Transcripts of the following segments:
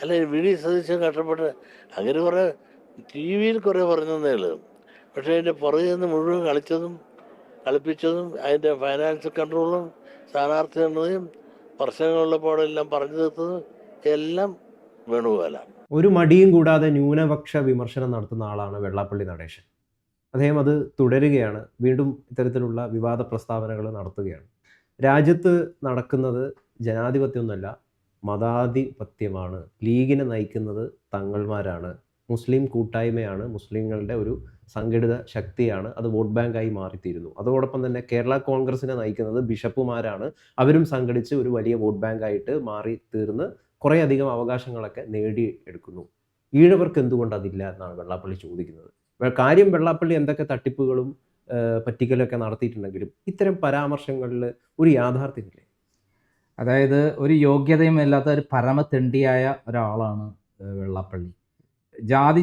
അല്ല V D Satheesan കഷ്ടപ്പെട്ട് അങ്ങനെ കുറേ ടി വിയിൽ കുറേ പറഞ്ഞതേ ഉള്ളൂ. പക്ഷേ അതിൻ്റെ പുറകിൽ നിന്ന് മുഴുവൻ കളിപ്പിച്ചതും അതിൻ്റെ ഫൈനാൻസ് കൺട്രോളും സ്ഥാനാർത്ഥി നിർണ്ണയം പ്രശ്നങ്ങളുള്ളപ്പോഴെല്ലാം പറഞ്ഞു തീർത്തതും എല്ലാം വേണുഗോപാലാണ്. ഒരു മടിയും കൂടാതെ ന്യൂനപക്ഷ വിമർശനം നടത്തുന്ന ആളാണ് വെള്ളാപ്പള്ളി നടേശൻ. അദ്ദേഹം അത് തുടരുകയാണ്, വീണ്ടും ഇത്തരത്തിലുള്ള വിവാദ പ്രസ്താവനകൾ നടത്തുകയാണ്. രാജ്യത്ത് നടക്കുന്നത് ജനാധിപത്യമൊന്നുമല്ല, മതാധിപത്യമാണ്. ലീഗിനെ നയിക്കുന്നത് തങ്ങൾമാരാണ്, മുസ്ലിം കൂട്ടായ്മയാണ്, മുസ്ലിങ്ങളുടെ ഒരു സംഘടിത ശക്തിയാണ്. അത് വോട്ട് ബാങ്കായി മാറിത്തീരുന്നു. അതോടൊപ്പം തന്നെ കേരള കോൺഗ്രസിനെ നയിക്കുന്നത് ബിഷപ്പുമാരാണ്. അവരും സംഘടിച്ച് ഒരു വലിയ വോട്ട് ബാങ്കായിട്ട് മാറി തീർന്ന് കുറേയധികം അവകാശങ്ങളൊക്കെ നേടിയെടുക്കുന്നു. ഈഴവർക്ക് എന്തുകൊണ്ട് അതില്ല എന്നാണ് വെള്ളാപ്പള്ളി ചോദിക്കുന്നത്. കാര്യം വെള്ളാപ്പള്ളി എന്തൊക്കെ തട്ടിപ്പുകളും പറ്റിക്കലൊക്കെ നടത്തിയിട്ടുണ്ടെങ്കിലും ഇത്തരം പരാമർശങ്ങളിൽ ഒരു യാഥാർത്ഥ്യമില്ലേ? അതായത് ഒരു യോഗ്യതയും ഇല്ലാത്ത ഒരു പരമതെണ്ടിയായ ഒരാളാണ് വെള്ളാപ്പള്ളി. ജാതി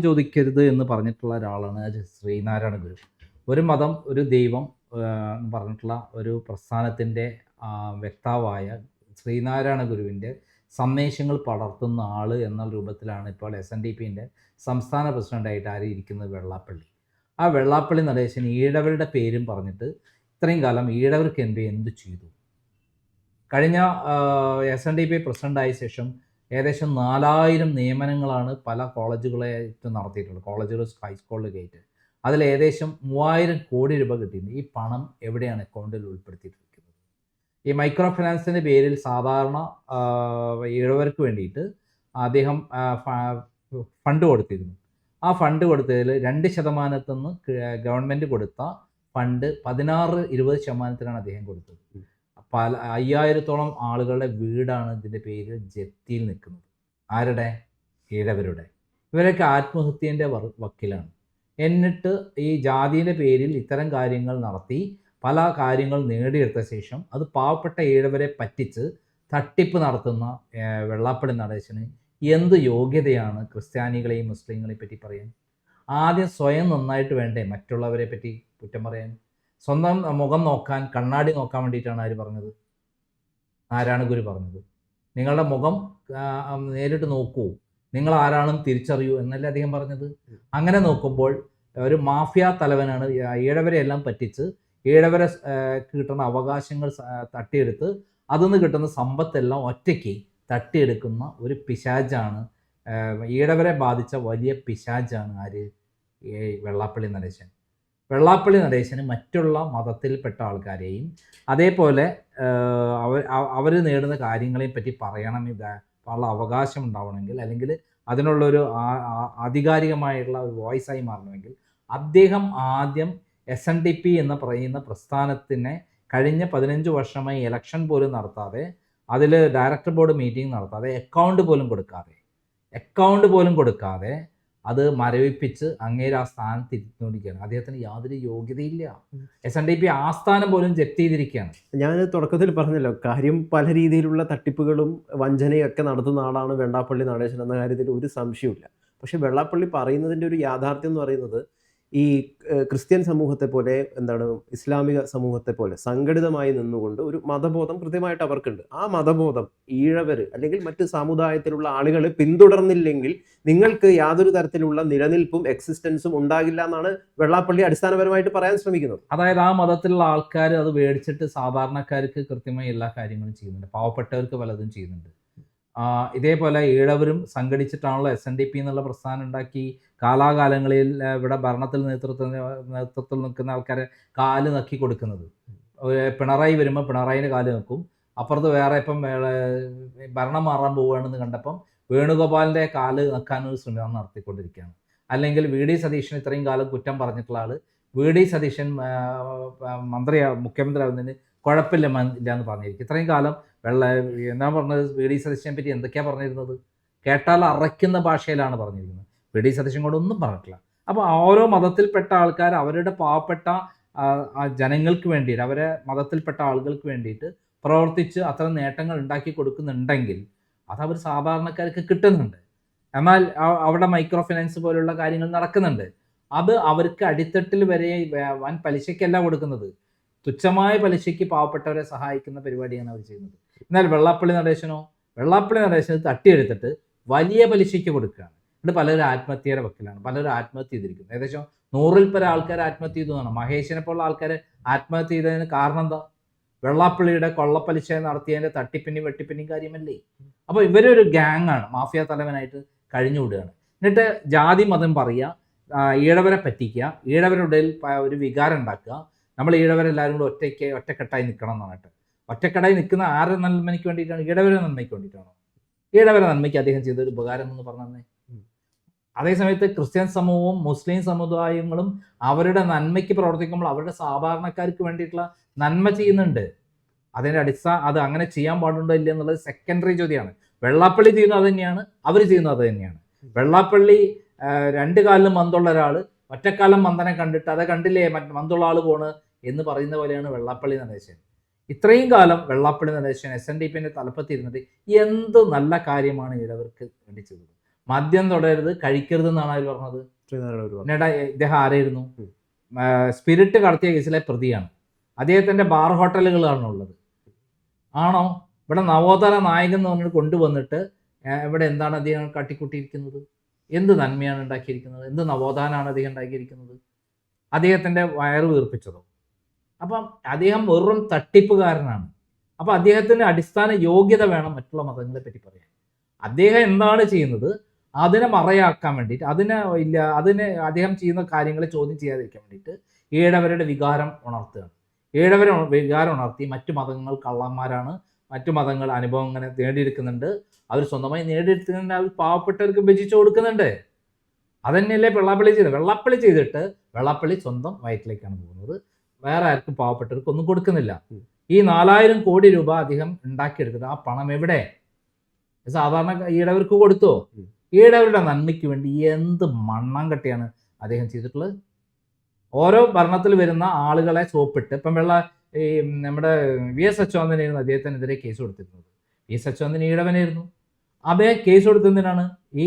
ചോദിക്കരുത് എന്ന് പറഞ്ഞിട്ടുള്ള ഒരാളാണ് ശ്രീനാരായണ ഗുരു. ഒരു മതം ഒരു ദൈവം എന്ന് പറഞ്ഞിട്ടുള്ള ഒരു പ്രസ്ഥാനത്തിൻ്റെ വ്യക്താവായ ശ്രീനാരായണ ഗുരുവിൻ്റെ സന്ദേശങ്ങൾ പടർത്തുന്ന ആൾ എന്ന രൂപത്തിലാണ് ഇപ്പോൾ SNDPൻ്റെ സംസ്ഥാന പ്രസിഡൻ്റായിട്ട് ഇരിക്കുന്നത് വെള്ളാപ്പള്ളി. ആ വെള്ളാപ്പള്ളി നടേശൻ ഈഴവരുടെ പേരും പറഞ്ഞിട്ട് ഇത്രയും കാലം ഈഴവർക്ക് എന്ത് ചെയ്തു? കഴിഞ്ഞ SNDP പ്രസിഡൻ്റായ ശേഷം ഏകദേശം 4000 നിയമനങ്ങളാണ് പല കോളേജുകളായിട്ട് നടത്തിയിട്ടുള്ളത്, കോളേജുകൾ ഹൈസ്കൂളിലേക്കായിട്ട്. അതിൽ ഏകദേശം 3000 കോടി രൂപ കിട്ടിയിട്ടുണ്ട്. ഈ പണം എവിടെയാണ് അക്കൗണ്ടിൽ ഉൾപ്പെടുത്തിയിട്ടിരിക്കുന്നത്? ഈ മൈക്രോ ഫിനാൻസിൻ്റെ പേരിൽ സാധാരണ ഈഴവർക്ക് വേണ്ടിയിട്ട് അദ്ദേഹം ഫണ്ട് കൊടുത്തിരുന്നു. ആ ഫണ്ട് കൊടുത്തതിൽ 2% ഗവൺമെൻറ് കൊടുത്ത ഫണ്ട് 16-20% അദ്ദേഹം കൊടുത്തത്. 5000-ഓളം ആളുകളുടെ വീടാണ് ഇതിൻ്റെ പേരിൽ ജപ്തിയിൽ നിൽക്കുന്നത്. ആരുടെ? ഈഴവരുടെ. ഇവരൊക്കെ ആത്മഹത്യൻ്റെ വക്കിലാണ്. എന്നിട്ട് ഈ ജാതിയുടെ പേരിൽ ഇത്തരം കാര്യങ്ങൾ നടത്തി പല കാര്യങ്ങൾ നേടിയെടുത്ത ശേഷം അത് പാവപ്പെട്ട ഈഴവരെ പറ്റിച്ച് തട്ടിപ്പ് നടത്തുന്ന വെള്ളാപ്പള്ളി നടേശന് എന്ത് യോഗ്യതയാണ് ക്രിസ്ത്യാനികളെയും മുസ്ലിങ്ങളെയും പറ്റി പറയാൻ? ആദ്യം സ്വയം നന്നായിട്ട് വേണ്ടേ മറ്റുള്ളവരെ പറ്റി കുറ്റം പറയാൻ? സ്വന്തം മുഖം നോക്കാൻ, കണ്ണാടി നോക്കാൻ വേണ്ടിയിട്ടാണ് ആര് പറഞ്ഞത്? നാരായണ ഗുരു പറഞ്ഞത്. നിങ്ങളുടെ മുഖം നേരിട്ട് നോക്കൂ, നിങ്ങൾ ആരാണെന്ന് തിരിച്ചറിയൂ എന്നല്ലേ അദ്ദേഹം പറഞ്ഞത്. അങ്ങനെ നോക്കുമ്പോൾ ഒരു മാഫിയ തലവനാണ് ഈഴവരെ എല്ലാം പറ്റിച്ച് ഈഴവരെ കിട്ടുന്ന അവകാശങ്ങൾ തട്ടിയെടുത്ത് അതിൽ കിട്ടുന്ന സമ്പത്തെല്ലാം ഒറ്റയ്ക്ക് തട്ടിയെടുക്കുന്ന ഒരു പിശാചാണ്. ഈഴവരെ ബാധിച്ച വലിയ പിശാചാണ് ആര്? വെള്ളാപ്പള്ളി നടേശൻ. വെള്ളാപ്പള്ളി നടേശന് മറ്റുള്ള മതത്തിൽപ്പെട്ട ആൾക്കാരെയും അതേപോലെ അവർ നേടുന്ന കാര്യങ്ങളെയും പറ്റി പറയണം, ഉള്ള അവകാശം ഉണ്ടാവണമെങ്കിൽ, അല്ലെങ്കിൽ അതിനുള്ളൊരു ആധികാരികമായിട്ടുള്ള ഒരു വോയിസായി മാറണമെങ്കിൽ അദ്ദേഹം ആദ്യം SNDP എന്ന് പറയുന്ന പ്രസ്ഥാനത്തിനെ കഴിഞ്ഞ 15 വർഷമായി ഇലക്ഷൻ പോലും നടത്താതെ, അതിൽ ഡയറക്ടർ ബോർഡ് മീറ്റിംഗ് നടത്താതെ, അക്കൗണ്ട് പോലും കൊടുക്കാതെ അത് മരവിപ്പിച്ച് അങ്ങേര് ആ സ്ഥാനത്ത് ഇരുന്നുകൊണ്ടിരിക്കുകയാണ്. അദ്ദേഹത്തിന് യാതൊരു യോഗ്യതയില്ല. SNDP ആസ്ഥാനം പോലും ജപ്തി ചെയ്തിരിക്കുകയാണ്. ഞാൻ തുടക്കത്തിൽ പറഞ്ഞല്ലോ, കാര്യം പല രീതിയിലുള്ള തട്ടിപ്പുകളും വഞ്ചനയൊക്കെ നടത്തുന്ന ആളാണ് വെള്ളാപ്പള്ളി നടേശൻ എന്ന കാര്യത്തിൽ ഒരു സംശയമില്ല. പക്ഷെ വെള്ളാപ്പള്ളി പറയുന്നതിൻ്റെ ഒരു യാഥാർത്ഥ്യം എന്ന് പറയുന്നത് ഈ ക്രിസ്ത്യൻ സമൂഹത്തെ പോലെ, ഇസ്ലാമിക സമൂഹത്തെ പോലെ സംഘടിതമായി നിന്നുകൊണ്ട് ഒരു മതബോധം കൃത്യമായിട്ട് അവർക്കുണ്ട്. ആ മതബോധം ഈഴവർ അല്ലെങ്കിൽ മറ്റ് സമുദായത്തിലുള്ള ആളുകൾ പിന്തുടർന്നില്ലെങ്കിൽ നിങ്ങൾക്ക് യാതൊരു തരത്തിലുള്ള നിലനിൽപ്പും എക്സിസ്റ്റൻസും ഉണ്ടാകില്ല എന്നാണ് വെള്ളാപ്പള്ളി അടിസ്ഥാനപരമായിട്ട് പറയാൻ ശ്രമിക്കുന്നത്. അതായത് ആ മതത്തിലുള്ള ആൾക്കാർ അത് മേടിച്ചിട്ട് സാധാരണക്കാർക്ക് കൃത്യമായി എല്ലാ കാര്യങ്ങളും ചെയ്യുന്നുണ്ട്, പാവപ്പെട്ടവർക്ക് പലതും ചെയ്യുന്നുണ്ട്. ഇതേപോലെ ഈഴവരും സംഘടിച്ചിട്ടാണല്ലോ SNDP എന്നുള്ള പ്രസ്ഥാനം ഉണ്ടാക്കി കാലാകാലങ്ങളിൽ ഇവിടെ നേതൃത്വത്തിൽ നിൽക്കുന്ന ആൾക്കാരെ കാല് നക്കി കൊടുക്കുന്നത്. പിണറായി വരുമ്പോൾ പിണറായിൻ്റെ കാല് നിൽക്കും, അപ്പുറത്ത് വേറെ ഇപ്പം ഭരണം മാറാൻ പോവുകയാണെന്ന് കണ്ടപ്പം വേണുഗോപാലിൻ്റെ കാല് നക്കാനൊരു ശ്രമം നടത്തിക്കൊണ്ടിരിക്കുകയാണ്. അല്ലെങ്കിൽ VD സതീശൻ ഇത്രയും കാലം കുറ്റം പറഞ്ഞിട്ടുള്ള ആൾ VD സതീശൻ മുഖ്യമന്ത്രി ആവുന്നതിന് കുഴപ്പമില്ല എന്ന് പറഞ്ഞിരിക്കും. ഇത്രയും കാലം എന്താ പറഞ്ഞത്? VD സതീശനെ പറ്റി എന്തൊക്കെയാണ് പറഞ്ഞിരുന്നത്? കേട്ടാൽ അറയ്ക്കുന്ന ഭാഷയിലാണ് പറഞ്ഞിരിക്കുന്നത്. VD സതീശൻ കൂടെ ഒന്നും പറഞ്ഞിട്ടില്ല. അപ്പോൾ ഓരോ മതത്തിൽപ്പെട്ട ആൾക്കാർ അവരുടെ പാവപ്പെട്ട ജനങ്ങൾക്ക് വേണ്ടിയിട്ട്, അവരെ മതത്തിൽപ്പെട്ട ആളുകൾക്ക് വേണ്ടിയിട്ട് പ്രവർത്തിച്ച് അത്തരം നേട്ടങ്ങൾ ഉണ്ടാക്കി കൊടുക്കുന്നുണ്ടെങ്കിൽ അതവർ സാധാരണക്കാർക്ക് കിട്ടുന്നുണ്ട്. എന്നാൽ അവിടെ മൈക്രോ ഫിനാൻസ് പോലുള്ള കാര്യങ്ങൾ നടക്കുന്നുണ്ട്. അത് അവർക്ക് അടിത്തട്ടിൽ വരെ വൻ പലിശയ്ക്കല്ല കൊടുക്കുന്നത്, തുച്ഛമായ പലിശയ്ക്ക് പാവപ്പെട്ടവരെ സഹായിക്കുന്ന പരിപാടിയാണ് അവർ ചെയ്യുന്നത്. എന്നാൽ വെള്ളാപ്പള്ളി നടേശനോ, വെള്ളാപ്പള്ളി നടേശന് തട്ടിയെടുത്തിട്ട് വലിയ പലിശയ്ക്ക് കൊടുക്കുകയാണ്. എന്നിട്ട് പലരും ആത്മഹത്യയുടെ വക്കിലാണ്, പലരും ആത്മഹത്യ ചെയ്തിരിക്കുന്നു. ഏകദേശം 100-ൽ പരം ആൾക്കാർ ആത്മഹത്യ ചെയ്തതാണ്. മഹേഷിനെ പോലുള്ള ആൾക്കാർ ആത്മഹത്യ ചെയ്തതിന് കാരണം എന്താ? വെള്ളാപ്പള്ളിയുടെ കൊള്ളപ്പലിശ നടത്തിയതിൻ്റെ തട്ടിപ്പിന്റെയും വെട്ടിപ്പിന്റെയും കാര്യമല്ലേ? അപ്പോൾ ഇവരൊരു ഗ്യാങ്ങാണ്, മാഫിയ തലവനായിട്ട് കഴിഞ്ഞുകൂടുകയാണ്. എന്നിട്ട് ജാതി മതം പറയുക, ഈഴവരെ പറ്റിക്കുക, ഈഴവരുടെ ഒരു വികാരം ഉണ്ടാക്കുക. നമ്മൾ ഈഴവരെല്ലാവരും കൂടെ ഒറ്റക്കെട്ടായി നിൽക്കണം എന്ന് പറഞ്ഞിട്ട്. ഒറ്റക്കെട്ടായി നിൽക്കുന്ന ആരുടെ നന്മയ്ക്ക് വേണ്ടിയിട്ടാണ്? ഈഴവരുടെ നന്മയ്ക്ക് വേണ്ടിയിട്ടാണോ? ഈഴവരെ നന്മയ്ക്ക് അദ്ദേഹം ചെയ്തൊരു ഉപകാരം എന്ന് പറഞ്ഞേ. അതേസമയത്ത് ക്രിസ്ത്യൻ സമൂഹവും മുസ്ലിം സമുദായങ്ങളും അവരുടെ നന്മയ്ക്ക് പ്രവർത്തിക്കുമ്പോൾ അവരുടെ സാധാരണക്കാർക്ക് വേണ്ടിയിട്ടുള്ള നന്മ ചെയ്യുന്നുണ്ട്. അതിൻ്റെ അത് അങ്ങനെ ചെയ്യാൻ പാടുണ്ടോ ഇല്ല എന്നുള്ളത് സെക്കൻഡറി ചോദ്യമാണ്. വെള്ളാപ്പള്ളി ചെയ്യുന്നത് അത് തന്നെയാണ്, അവർ ചെയ്യുന്നത് അത് തന്നെയാണ്. വെള്ളാപ്പള്ളി 2 കാലിലും മന്തുള്ള ഒരാൾ ഒറ്റക്കാലം മന്ദനെ കണ്ടിട്ട് അത് കണ്ടില്ലേ മന്തുള്ള ആൾ പോണ് എന്ന് പറയുന്ന പോലെയാണ് വെള്ളാപ്പള്ളി നടേശൻ. ഇത്രയും കാലം വെള്ളാപ്പള്ളി നടേശൻ SNDPന്റെ തലപ്പത്തിരുന്നിട്ട് എന്ത് നല്ല കാര്യമാണ് ഈഴവർക്ക് വേണ്ടി ചെയ്തത്? മദ്യം തുടരുത്, കഴിക്കരുത് എന്നാണ് അവർ പറഞ്ഞത്. എന്നിട്ട് ഇദ്ദേഹം ആരായിരുന്നു? സ്പിരിറ്റ് കടത്തിയ കേസിലെ പ്രതിയാണ്. അദ്ദേഹത്തിൻ്റെ ബാർ ഹോട്ടലുകളാണ് ഉള്ളത്. ആണോ? ഇവിടെ നവോത്ഥാന നായകൻ എന്ന് പറഞ്ഞിട്ട് കൊണ്ടുവന്നിട്ട് ഇവിടെ എന്താണ് അദ്ദേഹം കാട്ടിക്കൂട്ടിയിരിക്കുന്നത്? എന്ത് നന്മയാണ് ഉണ്ടാക്കിയിരിക്കുന്നത്? എന്ത് നവോത്ഥാനമാണ് അദ്ദേഹം ഉണ്ടാക്കിയിരിക്കുന്നത്? അദ്ദേഹത്തിൻ്റെ വയറ് വീർപ്പിച്ചതോ? അപ്പം അദ്ദേഹം വെറും തട്ടിപ്പുകാരനാണ്. അപ്പം അദ്ദേഹത്തിന് അടിസ്ഥാന യോഗ്യത വേണം മറ്റുള്ള മതങ്ങളെ പറ്റി പറയാൻ. അദ്ദേഹം എന്താണ് ചെയ്യുന്നത് അതിനെ മറയാക്കാൻ വേണ്ടിയിട്ട്, അതിനെ അദ്ദേഹം ചെയ്യുന്ന കാര്യങ്ങളെ ചോദ്യം ചെയ്യാതിരിക്കാൻ വേണ്ടിയിട്ട് ഈഴവരുടെ വികാരം ഉണർത്തുകയാണ്. ഈഴവരെ വികാരം ഉണർത്തി മറ്റു മതങ്ങൾ കള്ളന്മാരാണ്, മറ്റു മതങ്ങൾ അനുഭവം ഇങ്ങനെ നേടിയെടുക്കുന്നുണ്ട്, അവർ സ്വന്തമായി നേടിയെടുക്കുന്നുണ്ട്, അവർ പാവപ്പെട്ടവർക്ക് ഭജിച്ചു കൊടുക്കുന്നുണ്ട്. അതന്നെയല്ലേ വെള്ളാപ്പള്ളി ചെയ്തത്? വെള്ളാപ്പള്ളി ചെയ്തിട്ട് വെള്ളാപ്പള്ളി സ്വന്തം വയറ്റിലേക്കാണ് പോകുന്നത്, വേറെ ആർക്കും പാവപ്പെട്ടവർക്ക് ഒന്നും കൊടുക്കുന്നില്ല. ഈ 4000 കോടി രൂപ അദ്ദേഹം ഉണ്ടാക്കിയെടുക്കുന്നത് ആ പണം എവിടെ? സാധാരണ ഈഴവർക്ക് കൊടുത്തോ? ഈഴവരുടെ നന്മയ്ക്ക് വേണ്ടി എന്ത് മണ്ണാങ്കട്ടിയാണ് അദ്ദേഹം ചെയ്തിട്ടുള്ളത്? ഓരോ ഭരണത്തിൽ വരുന്ന ആളുകളെ സോപ്പിട്ട്, ഇപ്പം നമ്മുടെ VS അച്യുതാനന്ദനായിരുന്നു അദ്ദേഹത്തിനെതിരെ കേസ് കൊടുത്തിരുന്നത്. VS അച്യുതാനന്ദൻ ഈഴവനായിരുന്നു. അതേ കേസ് കൊടുത്തതിനാണ് ഈ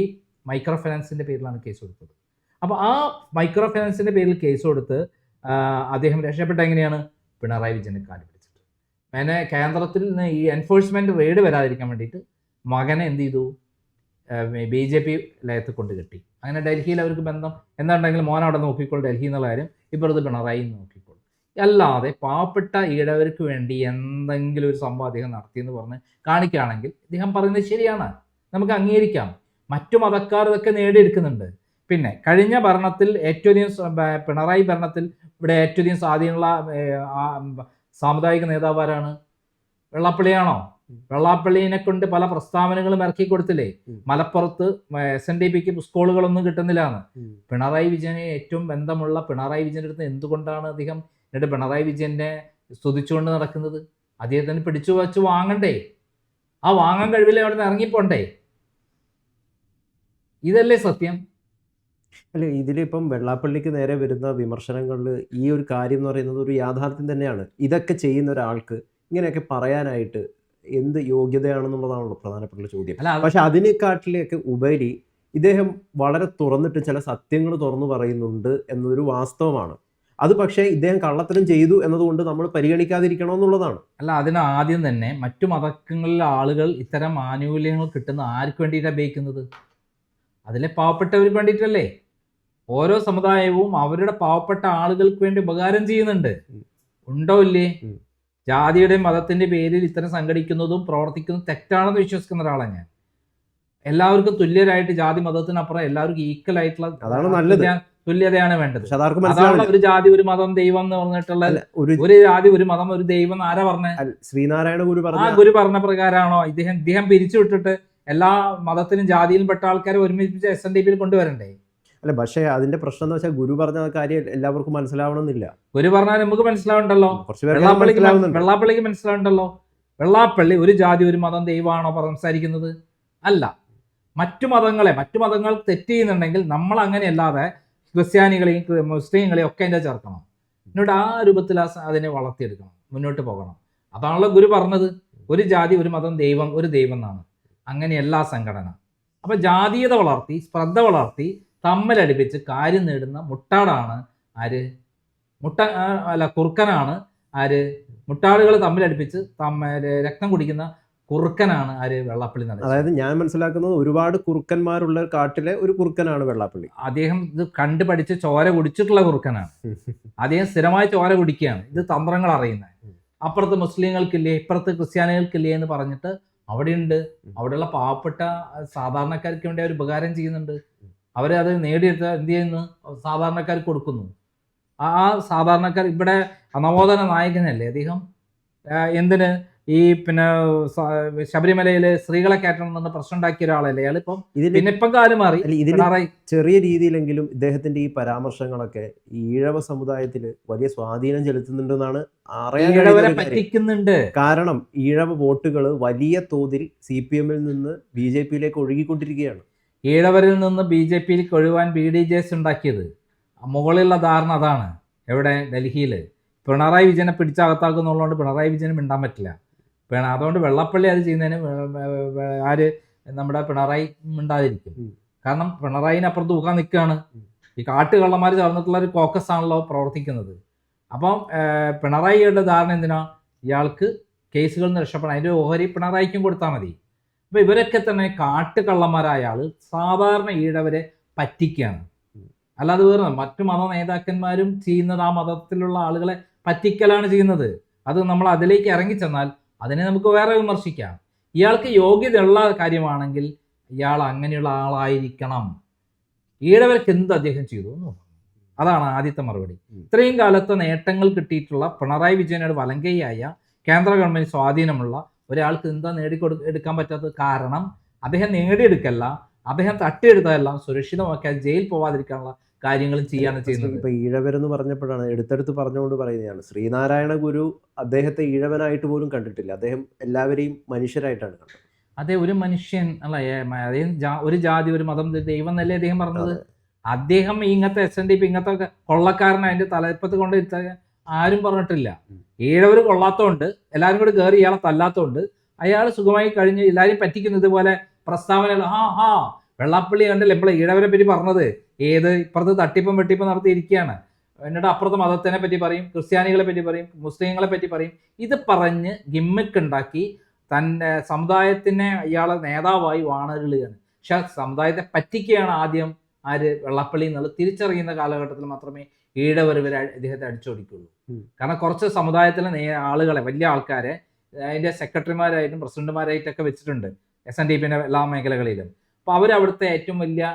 മൈക്രോ ഫൈനാൻസിൻ്റെ പേരിലാണ് കേസ് കൊടുത്തത്. അപ്പോൾ ആ മൈക്രോ ഫൈനാൻസിൻ്റെ പേരിൽ കേസ് കൊടുത്ത് അദ്ദേഹം രക്ഷപ്പെട്ട എങ്ങനെയാണ്? പിണറായി വിജയനെ കാലി പിടിച്ചിട്ട്. അങ്ങനെ കേന്ദ്രത്തിൽ നിന്ന് ഈ എൻഫോഴ്സ്മെൻറ്റ് റെയ്ഡ് വരാതിരിക്കാൻ വേണ്ടിയിട്ട് മകനെ എന്ത് ചെയ്തു? BJP ലയത്തിൽ കൊണ്ട് കെട്ടി. അങ്ങനെ ഡൽഹിയിൽ അവർക്ക് ബന്ധം എന്താണെങ്കിലും മോൻ അവിടെ നോക്കിക്കോൾ, ഡൽഹി എന്നുള്ള കാര്യം ഇപ്പുറത്ത് പിണറായി നോക്കിക്കോൾ. അല്ലാതെ പാവപ്പെട്ട ഈഴവർക്ക് വേണ്ടി എന്തെങ്കിലും ഒരു സംഭവം അദ്ദേഹം നടത്തിയെന്ന് പറഞ്ഞ് കാണിക്കുകയാണെങ്കിൽ അദ്ദേഹം പറയുന്നത് ശരിയാണ്, നമുക്ക് അംഗീകരിക്കാം. മറ്റു മതക്കാർ ഇതൊക്കെ നേടിയെടുക്കുന്നുണ്ട്. പിന്നെ കഴിഞ്ഞ ഭരണത്തിൽ ഏറ്റവും അധികം പിണറായി ഭരണത്തിൽ ഇവിടെ ഏറ്റവും അധികം സ്വാധീനമുള്ള സാമുദായിക നേതാവ് ആരാണ്? വെള്ളാപ്പള്ളിയാണോ? വെള്ളാപ്പള്ളിനെ കൊണ്ട് പല പ്രസ്താവനകളും ഇറക്കി കൊടുത്തില്ലേ? മലപ്പുറത്ത് SNDPക്ക് സ്കൂളുകളൊന്നും കിട്ടുന്നില്ലാന്ന്. പിണറായി വിജയനെ ഏറ്റവും ബന്ധമുള്ള പിണറായി വിജയൻ്റെ അടുത്ത് എന്തുകൊണ്ടാണ് അദ്ദേഹം എന്നിട്ട് പിണറായി വിജയനെ സ്തുതിച്ചുകൊണ്ട് നടക്കുന്നത്? അദ്ദേഹത്തിന് പിടിച്ചു വച്ച് വാങ്ങണ്ടേ? ആ വാങ്ങാൻ കഴിവില്ല, അവിടെ നിന്ന് ഇറങ്ങിപ്പോണ്ടേ? ഇതല്ലേ സത്യം? അല്ല, ഇതിലിപ്പം വെള്ളാപ്പള്ളിക്ക് നേരെ വരുന്ന വിമർശനങ്ങളിൽ ഈ ഒരു കാര്യം എന്ന് പറയുന്നത് ഒരു യാഥാർത്ഥ്യം തന്നെയാണ്. ഇതൊക്കെ ചെയ്യുന്ന ഒരാൾക്ക് ഇങ്ങനെയൊക്കെ പറയാനായിട്ട് എന്ത് യോഗ്യതയാണെന്നുള്ളതാണല്ലോ പ്രധാനപ്പെട്ട ചോദ്യം. പക്ഷെ അതിനെക്കാട്ടിലേക്ക് ഉപരി ഇദ്ദേഹം വളരെ തുറന്നിട്ട് ചില സത്യങ്ങൾ തുറന്നു പറയുന്നുണ്ട് എന്നൊരു വാസ്തവമാണ്. അത് പക്ഷേ ഇദ്ദേഹം കള്ളത്തരം ചെയ്തു എന്നതുകൊണ്ട് നമ്മൾ പരിഗണിക്കാതിരിക്കണമെന്നുള്ളതാണ്. അല്ല, അതിന് ആദ്യം തന്നെ മറ്റു മതങ്ങളിലെ ആളുകൾ ഇത്തരം ആനുകൂല്യങ്ങൾ കിട്ടുന്ന ആർക്ക് വേണ്ടിയിട്ടാണ് ഉപയോഗിക്കുന്നത്? അതിലെ പാവപ്പെട്ടവർക്ക് വേണ്ടിയിട്ടല്ലേ? ഓരോ സമുദായവും അവരുടെ പാവപ്പെട്ട ആളുകൾക്ക് വേണ്ടി ഉപകാരം ചെയ്യുന്നുണ്ട്. ഉണ്ടോ ഇല്ലേ? ജാതിയുടെയും മതത്തിന്റെ പേരിൽ ഇത്തരം സംഘടിക്കുന്നതും പ്രവർത്തിക്കുന്നതും തെറ്റാണെന്ന് വിശ്വസിക്കുന്ന ഒരാളാണ് ഞാൻ. എല്ലാവർക്കും തുല്യരായിട്ട്, ജാതി മതത്തിനപ്പുറം എല്ലാവർക്കും ഈക്വൽ ആയിട്ടുള്ള തുല്യതയാണ് വേണ്ടത്. അതാണ് ഒരു ജാതി ഒരു മതം ദൈവം എന്ന് പറഞ്ഞിട്ടുള്ള, ഒരു ജാതി ഒരു മതം ഒരു ദൈവം ആരാ പറഞ്ഞ? ശ്രീനാരായണ ഗുരു ആ ഗുരു പറഞ്ഞ പ്രകാരമാണോ ഇദ്ദേഹം പിരിച്ചു വിട്ടിട്ട് എല്ലാ മതത്തിലും ജാതിയിലും പെട്ട ആൾക്കാരെ ഒരുമിപ്പിച്ച് SNDPയിൽ കൊണ്ടുവരണ്ടേ? അല്ല, പക്ഷേ അതിന്റെ പ്രശ്നം എന്ന് വെച്ചാൽ ഗുരു പറഞ്ഞ കാര്യം എല്ലാവർക്കും മനസ്സിലാവണമെന്നില്ല. ഗുരു പറഞ്ഞാൽ നമുക്ക് മനസ്സിലാവുണ്ടല്ലോ, വെള്ളാപ്പള്ളിക്ക് മനസ്സിലാവുണ്ടല്ലോ. വെള്ളാപ്പള്ളി ഒരു ജാതി ഒരു മതം ദൈവമാണോ സംസാരിക്കുന്നത്? അല്ല. മറ്റു മതങ്ങൾ തെറ്റ് ചെയ്യുന്നുണ്ടെങ്കിൽ നമ്മൾ അങ്ങനെയല്ലാതെ ക്രിസ്ത്യാനികളെയും മുസ്ലിങ്ങളെയും ഒക്കെ അതിൻ്റെ ചേർക്കണം. എന്നിട്ട് ആ രൂപത്തിൽ അതിനെ വളർത്തിയെടുക്കണം, മുന്നോട്ട് പോകണം. അതാണല്ലോ ഗുരു പറഞ്ഞത്, ഒരു ജാതി ഒരു മതം ദൈവം ഒരു ദൈവം എന്നാണ്. അങ്ങനെയല്ല സംഘടന. അപ്പം ജാതീയത വളർത്തി, സ്പർദ്ധ വളർത്തി, തമ്മിലടിപ്പിച്ച് കാര്യം നേടുന്ന മുട്ടാടാണ് ആര്? കുറുക്കനാണ് ആര്? മുട്ടാടുകൾ തമ്മിലടിപ്പിച്ച് രക്തം കുടിക്കുന്ന കുറുക്കനാണ് ആര് വെള്ളാപ്പള്ളി നടേശൻ. അതായത് ഞാൻ മനസ്സിലാക്കുന്നത് ഒരുപാട് കുറുക്കന്മാരുള്ള കാട്ടിലെ ഒരു കുറുക്കനാണ് വെള്ളാപ്പള്ളി. അദ്ദേഹം ഇത് കണ്ടു പഠിച്ച് ചോര കുടിച്ചിട്ടുള്ള കുറുക്കനാണ്. അദ്ദേഹം സ്ഥിരമായി ചോര കുടിക്കുകയാണ്, ഇത് തന്ത്രങ്ങൾ അറിയുന്നത്. അപ്പുറത്ത് മുസ്ലിങ്ങൾക്കില്ലേ, ഇപ്പുറത്ത് ക്രിസ്ത്യാനികൾക്കില്ലേ എന്ന് പറഞ്ഞിട്ട് അവിടെയുണ്ട്. അവിടെയുള്ള പാവപ്പെട്ട സാധാരണക്കാർക്ക് വേണ്ടി അവർ ഉപകാരം ചെയ്യുന്നുണ്ട്. അവരെ അത് നേടിയെടുത്ത് എന്ത് ചെയ്യുന്നു, സാധാരണക്കാർക്ക് കൊടുക്കുന്നു. ആ സാധാരണക്കാർ ഇവിടെ നവോത്ഥാന നായകനല്ലേ അദ്ദേഹം. എന്തിന് ഈ പിന്നെ ശബരിമലയില് സ്ത്രീകളെ കയറ്റണം എന്ന പ്രശ്നം ഉണ്ടാക്കിയ ഒരാളല്ലേ അയാൾ. ഇപ്പം ഇപ്പം കാലം മാറി. ചെറിയ രീതിയിലെങ്കിലും ഇദ്ദേഹത്തിന്റെ ഈ പരാമർശങ്ങളൊക്കെ ഈഴവ സമുദായത്തിൽ വലിയ സ്വാധീനം ചെലുത്തുന്നുണ്ടെന്നാണ് പറ്റിക്കുന്നുണ്ട്. കാരണം ഈഴവ വോട്ടുകൾ വലിയ തോതിൽ CPM-ൽ നിന്ന് BJP-യിലേക്ക് ഒഴുകിക്കൊണ്ടിരിക്കുകയാണ്. ഈഴവരിൽ നിന്ന് BJP-യിലേക്ക് ഒഴുകാൻ BDJs ഉണ്ടാക്കിയത് മുകളിലുള്ള ധാരണ അതാണ്. എവിടെ? ഡൽഹിയിൽ പിണറായി വിജയനെ പിടിച്ചകത്താക്കുന്നുള്ളതുകൊണ്ട് പിണറായി വിജയന് മിണ്ടാൻ പറ്റില്ല. അതുകൊണ്ട് വെള്ളാപ്പള്ളി അത് ചെയ്യുന്നതിന് ആര് നമ്മുടെ പിണറായി മിണ്ടാതിരിക്കും. കാരണം പിണറായിനെ അപ്പുറത്ത് തൂക്കാൻ നിൽക്കുകയാണ്. ഈ കാട്ടുകള്ളന്മാർ ചേർന്നിട്ടുള്ള ഒരു കോക്കസ് ആണല്ലോ പ്രവർത്തിക്കുന്നത്. അപ്പം പിണറായിയുടെ ധാരണ എന്തിനാ? ഇയാൾക്ക് കേസുകളിൽ നിന്ന് രക്ഷപ്പെടാൻ. അതിൻ്റെ ഓഹരി പിണറായിക്കും കൊടുത്താൽ മതി. അപ്പം ഇവരൊക്കെ തന്നെ കാട്ടുകള്ളന്മാരായ ആൾ സാധാരണ ഈഴവരെ പറ്റിക്കുകയാണ്. അല്ലാതെ വേറെ മറ്റു മത നേതാക്കന്മാരും ചെയ്യുന്നത് ആ മതത്തിലുള്ള ആളുകളെ പറ്റിക്കലാണ് ചെയ്യുന്നത്. അത് നമ്മൾ അതിലേക്ക് ഇറങ്ങിച്ചെന്നാൽ അതിനെ നമുക്ക് വേറെ വിമർശിക്കാം. ഇയാൾക്ക് യോഗ്യതയുള്ള കാര്യമാണെങ്കിൽ ഇയാൾ അങ്ങനെയുള്ള ആളായിരിക്കണം. ഈഴവർക്ക് എന്ത് അദ്ദേഹം ചെയ്തു എന്ന് പറഞ്ഞു. അതാണ് ആദ്യത്തെ മറുപടി. ഇത്രയും കാലത്തെ നേട്ടങ്ങൾ കിട്ടിയിട്ടുള്ള പിണറായി വിജയനോട് വലങ്കയായ കേന്ദ്ര ഗവൺമെന്റ് സ്വാധീനമുള്ള ഒരാൾക്ക് എന്താ എടുക്കാൻ പറ്റാത്തത്? കാരണം അദ്ദേഹം നേടിയെടുക്കല്ല, അദ്ദേഹം തട്ടിയെടുത്തതെല്ലാം സുരക്ഷിതമാക്കിയാൽ ജയിൽ പോവാതിരിക്കാനുള്ള കാര്യങ്ങളും ചെയ്യാണ് ചെയ്യുന്നത്. ഇപ്പൊ ഈഴവരെന്ന് പറഞ്ഞപ്പോഴാണ് എടുത്തെടുത്ത് പറഞ്ഞുകൊണ്ട് പറയുന്നതാണ്. ശ്രീനാരായണ ഗുരു അദ്ദേഹത്തെ ഈഴവനായിട്ട് പോലും കണ്ടിട്ടില്ല. അദ്ദേഹം എല്ലാവരെയും മനുഷ്യരായിട്ടാണ് കണ്ടത്. അതെ, ഒരു മനുഷ്യൻ അല്ല, അദ്ദേഹം ഒരു ജാതി ഒരു മതം ദൈവം എന്നല്ലേ അദ്ദേഹം പറഞ്ഞത്. അദ്ദേഹം ഇങ്ങനത്തെ SNDP ഇങ്ങനത്തെ കൊള്ളക്കാരനെ അതിന്റെ തലപ്പത്ത് കൊണ്ട് ആരും പറഞ്ഞിട്ടില്ല. ഈഴവർ കൊള്ളാത്തോണ്ട് എല്ലാവരും കൂടി കയറി ഇയാളെ തല്ലാത്തോണ്ട് അയാൾ സുഖമായി കഴിഞ്ഞ് എല്ലാവരും പറ്റിക്കുന്നു. ഇതുപോലെ പ്രസ്താവനകൾ വെള്ളാപ്പള്ളി കണ്ടല്ലേ ഇപ്പോൾ ഈഴവരെ പറ്റി പറഞ്ഞത്. ഇപ്പുറത്ത് തട്ടിപ്പും വെട്ടിപ്പും നടത്തിയിരിക്കുകയാണ്. എന്നിട്ട് അപ്പുറത്തെ മതത്തിനെ പറ്റി പറയും, ക്രിസ്ത്യാനികളെ പറ്റി പറയും, മുസ്ലിങ്ങളെ പറ്റി പറയും. ഇത് പറഞ്ഞ് ഗിമ്മിക്ക് ഉണ്ടാക്കി തൻ്റെ സമുദായത്തിനെ ഇയാളെ നേതാവായി വാണരുകയാണ്. പക്ഷെ സമുദായത്തെ പറ്റിക്കുകയാണ് ആദ്യം ആര്? വെള്ളാപ്പള്ളി എന്നുള്ളത് തിരിച്ചറിയുന്ന കാലഘട്ടത്തിൽ മാത്രമേ ഈഴവർ ഇവരെ അദ്ദേഹത്തെ അടിച്ചോടിക്കുള്ളൂ. കാരണം കുറച്ച് സമുദായത്തിലെ ആളുകളെ, വലിയ ആൾക്കാരെ അതിൻ്റെ സെക്രട്ടറിമാരായിട്ടും പ്രസിഡന്റുമാരായിട്ടൊക്കെ വെച്ചിട്ടുണ്ട് SNDP-ന്റെ എല്ലാ മേഖലകളിലും. അപ്പോൾ അവരവിടുത്തെ ഏറ്റവും വലിയ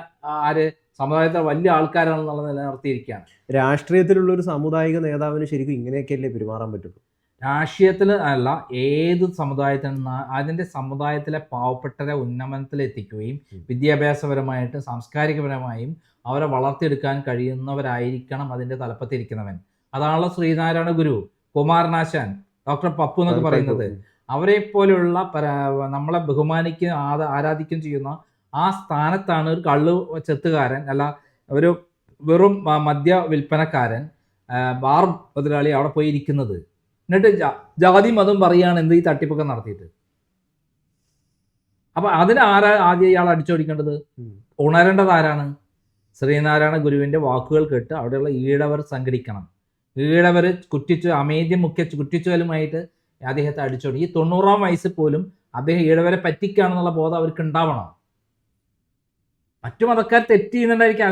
ആര് സമുദായത്തിലെ വലിയ ആൾക്കാരാണെന്നുള്ള നിലനിർത്തിയിരിക്കുകയാണ്. രാഷ്ട്രീയത്തിലുള്ള ഒരു സാമുദായിക നേതാവിന് ശരിക്കും ഇങ്ങനെയൊക്കെയല്ലേ പെരുമാറാൻ പറ്റുള്ളൂ? രാഷ്ട്രീയത്തിൽ അല്ല, ഏത് സമുദായത്തിൽ അതിൻ്റെ സമുദായത്തിലെ പാവപ്പെട്ടവരെ ഉന്നമനത്തിലെത്തിക്കുകയും വിദ്യാഭ്യാസപരമായിട്ടും സാംസ്കാരികപരമായും അവരെ വളർത്തിയെടുക്കാൻ കഴിയുന്നവരായിരിക്കണം അതിൻ്റെ തലപ്പത്തിരിക്കുന്നവൻ. അതാണല്ലോ ശ്രീനാരായണ ഗുരു, കുമാരനാശാൻ, ഡോക്ടർ പപ്പു എന്നൊക്കെ പറയുന്നത്. അവരെ പോലെയുള്ള നമ്മളെ ബഹുമാനിക്കുകയും ആരാധിക്കുകയും ചെയ്യുന്ന ആ സ്ഥാനത്താണ് ഒരു കള്ളു ചെത്തുകാരൻ, അല്ല ഒരു വെറും മദ്യ വിൽപ്പനക്കാരൻ, ബാർ മുതലാളി അവിടെ പോയി ഇരിക്കുന്നത്. എന്നിട്ട് ജാതി മതം പറയുകയാണ് എന്ത് ഈ തട്ടിപ്പൊക്കെ നടത്തിയിട്ട്. അപ്പൊ അതിന് ആദ്യം ഇയാൾ അടിച്ചോടിക്കേണ്ടത്? ഉണരേണ്ടത് ആരാണ്? ശ്രീനാരായണ ഗുരുവിന്റെ വാക്കുകൾ കേട്ട് അവിടെയുള്ള ഈഴവർ സംഘടിക്കണം. ഈഴവർ അമേദ്യം മുഖ്യ കുറ്റിച്ചുകലുമായിട്ട് അദ്ദേഹത്തെ അടിച്ചോടി. ഈ 90-ാം വയസ്സിൽ പോലും അദ്ദേഹം ഈഴവരെ പറ്റിക്കുകയാണെന്നുള്ള ബോധം അവർക്ക് ഉണ്ടാവണം. മറ്റു മതക്കാർ തെറ്റ് ചെയ്യുന്നുണ്ടായിരിക്കും,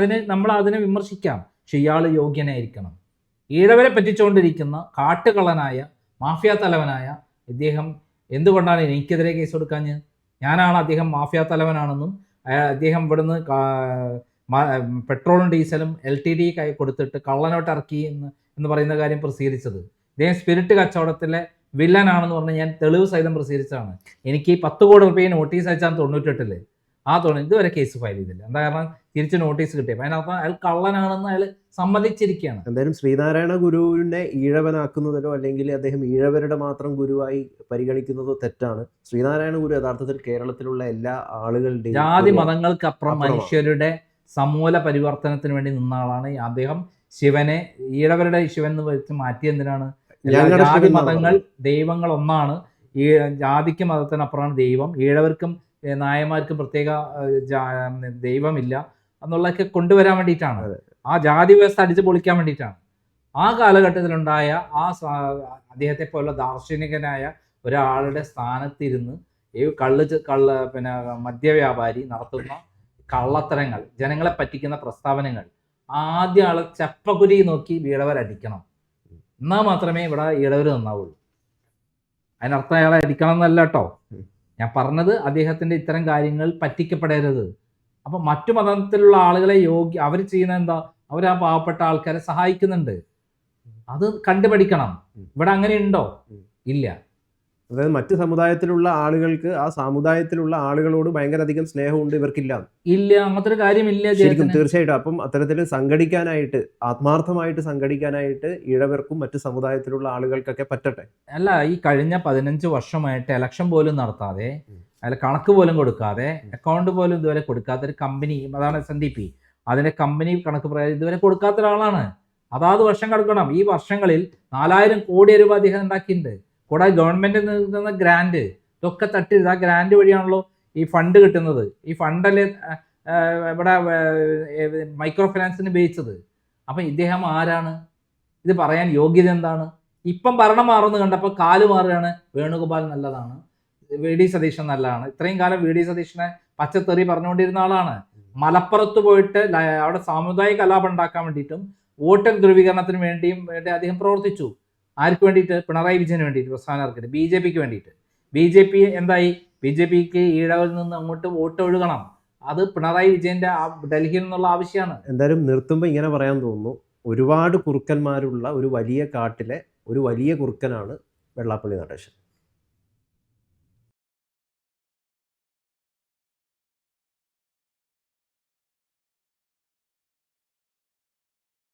അതിനെ വിമർശിക്കാം. പക്ഷെ ഇയാൾ യോഗ്യനായിരിക്കണം. ഈഴവരെ പറ്റിച്ചുകൊണ്ടിരിക്കുന്ന കാട്ടുകള്ളനായ മാഫിയ തലവനായ ഇദ്ദേഹം എന്തുകൊണ്ടാണ് എനിക്കെതിരെ കേസ് കൊടുക്കാഞ്ഞ്? ഞാനാണ് അദ്ദേഹം മാഫിയ തലവനാണെന്നും അദ്ദേഹം ഇവിടുന്ന് പെട്രോളും ഡീസലും LTD കൊടുത്തിട്ട് കള്ളനോട്ട് ഇറക്കി എന്ന് പറയുന്ന കാര്യം പ്രസിദ്ധീകരിച്ചത്. ഇദ്ദേഹം സ്പിരിറ്റ് കച്ചവടത്തിലെ വില്ലനാണെന്ന് പറഞ്ഞ് ഞാൻ തെളിവ് സഹിതം പ്രസിദ്ധീകരിച്ചതാണ്. എനിക്ക് 10 കോടി രൂപ നോട്ടീസ് അയച്ചാണ് 98-ൽ. ഇതുവരെ കേസ് ഫയൽ ചെയ്തില്ല. എന്താ കാരണം? തിരിച്ച് നോട്ടീസ് കിട്ടിയപ്പോൾ അതിനർത്ഥം അയാൾ കള്ളനാണെന്ന് അയാൾ സമ്മതിച്ചിരിക്കുകയാണ്. എന്തായാലും ശ്രീനാരായണ ഗുരുവിനെ ഈഴവനാക്കുന്നതിലോ അല്ലെങ്കിൽ അദ്ദേഹം ഈഴവരുടെ മാത്രം ഗുരുവായി പരിഗണിക്കുന്നതോ തെറ്റാണ്. ശ്രീനാരായണ ഗുരു യഥാർത്ഥത്തിൽ കേരളത്തിലുള്ള എല്ലാ ആളുകളുടെയും ജാതി മതങ്ങൾക്കപ്പുറം മനുഷ്യരുടെ സമൂല പരിവർത്തനത്തിന് വേണ്ടി നിന്ന ആളാണ് അദ്ദേഹം. ശിവനെ ഈഴവരുടെ ശിവൻ എന്ന് വെച്ച് മാറ്റിയെന്തിനാണ്? ജാതി മതങ്ങൾ ദൈവങ്ങൾ ഒന്നാണ്. ഈ ജാതിക്ക് മതത്തിനപ്പുറമാണ് ദൈവം. ഈഴവർക്കും നായന്മാർക്കും പ്രത്യേക ദൈവമില്ല എന്നുള്ളതൊക്കെ കൊണ്ടുവരാൻ വേണ്ടിയിട്ടാണ്. ആ ജാതി വ്യവസ്ഥ അടിച്ചു പൊളിക്കാൻ വേണ്ടിയിട്ടാണ്. ആ കാലഘട്ടത്തിലുണ്ടായ അദ്ദേഹത്തെ പോലുള്ള ദാർശനികനായ ഒരാളുടെ സ്ഥാനത്തിരുന്ന് ഈ പിന്നെ മദ്യവ്യാപാരി നടത്തുന്ന കള്ളത്തരങ്ങൾ, ജനങ്ങളെ പറ്റിക്കുന്ന പ്രസ്താവനകൾ ആദ്യം ആളെ ചെപ്പക്കുരി നോക്കി ഈഴവരടിക്കണം. എന്നാൽ മാത്രമേ ഇവിടെ ഈഴവർ നന്നാവുള്ളൂ. അതിനർത്ഥം അയാളെ അടിക്കണം എന്നല്ല കേട്ടോ. ഞാൻ പറഞ്ഞത് അദ്ദേഹത്തിൻ്റെ ഇത്തരം കാര്യങ്ങൾ പറ്റിക്കപ്പെടരുത്. അപ്പം മറ്റു മതത്തിലുള്ള ആളുകളെ അവർ ചെയ്യുന്ന എന്താ, അവർ ആ പാവപ്പെട്ട ആൾക്കാരെ സഹായിക്കുന്നുണ്ട്. അത് കണ്ടുപഠിക്കണം. ഇവിടെ അങ്ങനെ ഉണ്ടോ? ഇല്ല. അതായത് മറ്റ് സമുദായത്തിലുള്ള ആളുകൾക്ക് ആ സമുദായത്തിലുള്ള ആളുകളോട് ഭയങ്കര അധികം സ്നേഹമുണ്ട്, ഇവർക്കില്ല. ഇല്ല, അങ്ങനത്തെ ഒരു കാര്യമില്ല. ശരിക്കും തീർച്ചയായിട്ടും. അപ്പം അത്തരത്തിൽ സംഘടിക്കാനായിട്ട്, ആത്മാർത്ഥമായിട്ട് സംഘടിക്കാനായിട്ട് ഈഴവർക്കും മറ്റ് സമുദായത്തിലുള്ള ആളുകൾക്കൊക്കെ പറ്റട്ടെ. അല്ല, ഈ കഴിഞ്ഞ 15 വർഷമായിട്ട് ഇലക്ഷൻ പോലും നടത്താതെ, അതിൽ കണക്ക് പോലും കൊടുക്കാതെ, അക്കൗണ്ട് പോലും ഇതുവരെ കൊടുക്കാത്ത ഒരു കമ്പനി, അതാണ് SNDP, അതിന്റെ കമ്പനി കണക്ക് പ്രകാരം ഇതുവരെ കൊടുക്കാത്ത ഒരാളാണ്. അതാത് വർഷം കൊടുക്കണം. ഈ വർഷങ്ങളിൽ 4000 കോടി രൂപ അദ്ദേഹം ഉണ്ടാക്കിയിട്ടുണ്ട്. കൂടാതെ ഗവൺമെന്റ് നൽകുന്ന ഗ്രാൻഡ് ഇതൊക്കെ തട്ടി, ആ ഗ്രാൻഡ് വഴിയാണല്ലോ ഈ ഫണ്ട് കിട്ടുന്നത്. ഈ ഫണ്ടല്ലേ ഇവിടെ മൈക്രോ ഫിനാൻസിന് ഉപയോഗിച്ചത്. അപ്പം ഇദ്ദേഹം ആരാണ്? ഇത് പറയാൻ യോഗ്യത എന്താണ്? ഇപ്പം ഭരണം മാറുമെന്ന് കണ്ടപ്പോൾ കാല് മാറുകയാണ്. വേണുഗോപാൽ നല്ലതാണ്, VD സതീശൻ നല്ലതാണ്. ഇത്രയും കാലം VD സതീശനെ പച്ചത്തെറി പറഞ്ഞുകൊണ്ടിരുന്ന ആളാണ്. മലപ്പുറത്ത് പോയിട്ട് അവിടെ സാമുദായിക കലാപം ഉണ്ടാക്കാൻ വേണ്ടിയിട്ടും വോട്ട് ധ്രുവീകരണത്തിന് വേണ്ടി അദ്ദേഹം പ്രവർത്തിച്ചു. ആർക്ക് വേണ്ടിയിട്ട്? പിണറായി വിജയന് വേണ്ടിയിട്ട്, പ്രസ്ഥാനർക്ക്, BJPക്ക് വേണ്ടിയിട്ട്. BJP എന്തായി? BJPക്ക് ഈഴവരിൽ നിന്ന് അങ്ങോട്ട് വോട്ട് ഒഴുകണം. അത് പിണറായി വിജയന്റെ ഡൽഹിയിൽ നിന്നുള്ള ആവശ്യമാണ്. എന്തായാലും നിർത്തുമ്പോൾ ഇങ്ങനെ പറയാൻ തോന്നുന്നു, ഒരുപാട് കുറുക്കന്മാരുള്ള ഒരു വലിയ കാട്ടിലെ ഒരു വലിയ കുറുക്കനാണ് വെള്ളാപ്പള്ളി നടേശൻ.